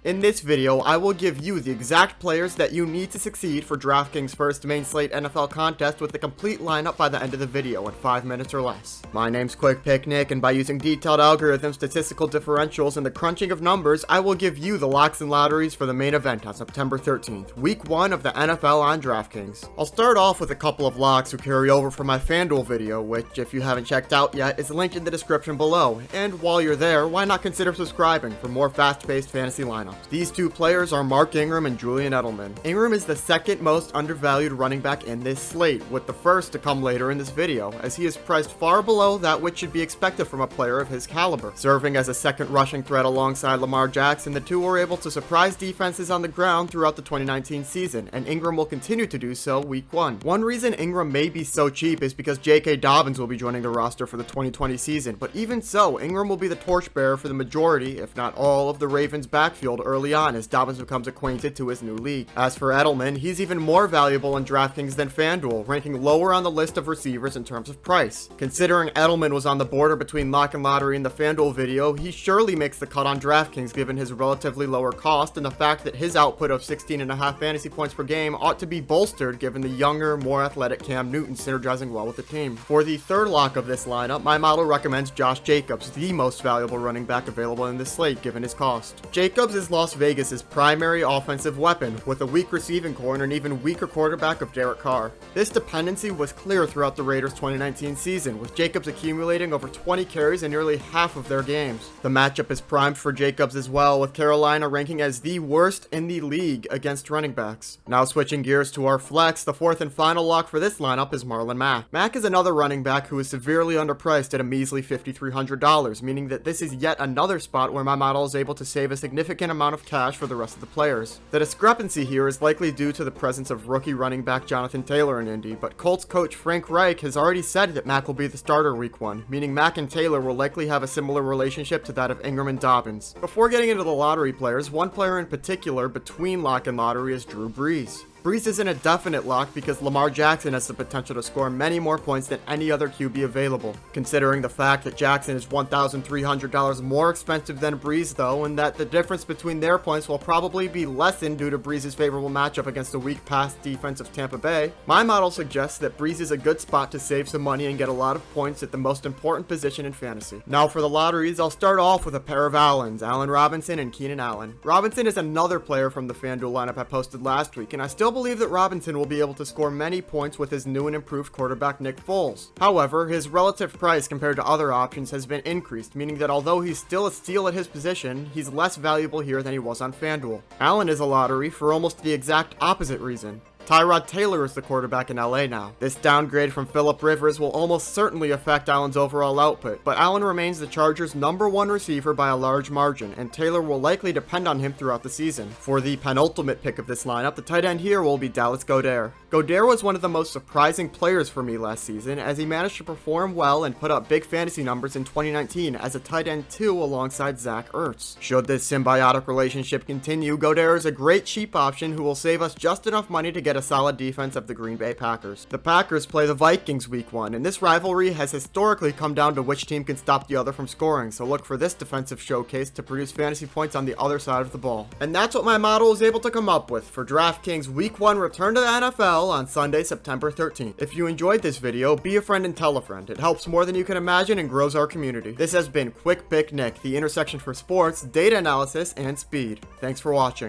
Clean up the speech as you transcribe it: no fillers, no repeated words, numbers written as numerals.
In this video, I will give you the exact players that you need to succeed for DraftKings' first main slate NFL contest with the complete lineup by the end of the video in 5 minutes or less. My name's Quick Pick Nick, and by using detailed algorithms, statistical differentials, and the crunching of numbers, I will give you the locks and lotteries for the main event on September 13th, week 1 of the NFL on DraftKings. I'll start off with a couple of locks who carry over from my FanDuel video, which, if you haven't checked out yet, is linked in the description below. And while you're there, why not consider subscribing for more fast-paced fantasy lineups? These two players are Mark Ingram and Julian Edelman. Ingram is the second most undervalued running back in this slate, with the first to come later in this video, as he is priced far below that which should be expected from a player of his caliber. Serving as a second rushing threat alongside Lamar Jackson, the two were able to surprise defenses on the ground throughout the 2019 season, and Ingram will continue to do so week 1. One reason Ingram may be so cheap is because J.K. Dobbins will be joining the roster for the 2020 season, but even so, Ingram will be the torchbearer for the majority, if not all, of the Ravens' backfield early on as Dobbins becomes acquainted to his new league. As for Edelman, he's even more valuable in DraftKings than FanDuel, ranking lower on the list of receivers in terms of price. Considering Edelman was on the border between lock and lottery in the FanDuel video, he surely makes the cut on DraftKings given his relatively lower cost and the fact that his output of 16.5 fantasy points per game ought to be bolstered given the younger, more athletic Cam Newton synergizing well with the team. For the third lock of this lineup, my model recommends Josh Jacobs, the most valuable running back available in this slate given his cost. Jacobs is Las Vegas' primary offensive weapon, with a weak receiving core and an even weaker quarterback of Derek Carr. This dependency was clear throughout the Raiders' 2019 season, with Jacobs accumulating over 20 carries in nearly half of their games. The matchup is primed for Jacobs as well, with Carolina ranking as the worst in the league against running backs. Now switching gears to our flex, the fourth and final lock for this lineup is Marlon Mack. Mack is another running back who is severely underpriced at a measly $5,300, meaning that this is yet another spot where my model is able to save a significant amount of cash for the rest of the players. The discrepancy here is likely due to the presence of rookie running back Jonathan Taylor in Indy, but Colts coach Frank Reich has already said that Mack will be the starter week 1, meaning Mack and Taylor will likely have a similar relationship to that of Ingram and Dobbins. Before getting into the lottery players, one player in particular between lock and lottery is Drew Brees. Brees isn't a definite lock because Lamar Jackson has the potential to score many more points than any other QB available. Considering the fact that Jackson is $1,300 more expensive than Brees though, and that the difference between their points will probably be lessened due to Brees' favorable matchup against the weak pass defense of Tampa Bay, my model suggests that Brees is a good spot to save some money and get a lot of points at the most important position in fantasy. Now for the lotteries, I'll start off with a pair of Allens, Allen Robinson and Keenan Allen. Robinson is another player from the FanDuel lineup I posted last week, and I still believe that Robinson will be able to score many points with his new and improved quarterback Nick Foles. However, his relative price compared to other options has been increased, meaning that although he's still a steal at his position, he's less valuable here than he was on FanDuel. Allen is a lottery for almost the exact opposite reason. Tyrod Taylor is the quarterback in LA now. This downgrade from Phillip Rivers will almost certainly affect Allen's overall output, but Allen remains the Chargers' #1 receiver by a large margin, and Taylor will likely depend on him throughout the season. For the penultimate pick of this lineup, the tight end here will be Dallas Goedert. Goedert was one of the most surprising players for me last season, as he managed to perform well and put up big fantasy numbers in 2019 as a tight end 2 alongside Zach Ertz. Should this symbiotic relationship continue, Goedert is a great cheap option who will save us just enough money to get a solid defense of the Green Bay Packers. The Packers play the Vikings week 1, and this rivalry has historically come down to which team can stop the other from scoring, so look for this defensive showcase to produce fantasy points on the other side of the ball. And that's what my model is able to come up with for DraftKings week 1 return to the NFL on Sunday, September 13th. If you enjoyed this video, be a friend and tell a friend. It helps more than you can imagine and grows our community. This has been Quick Pick Nick, the intersection for sports, data analysis, and speed. Thanks for watching.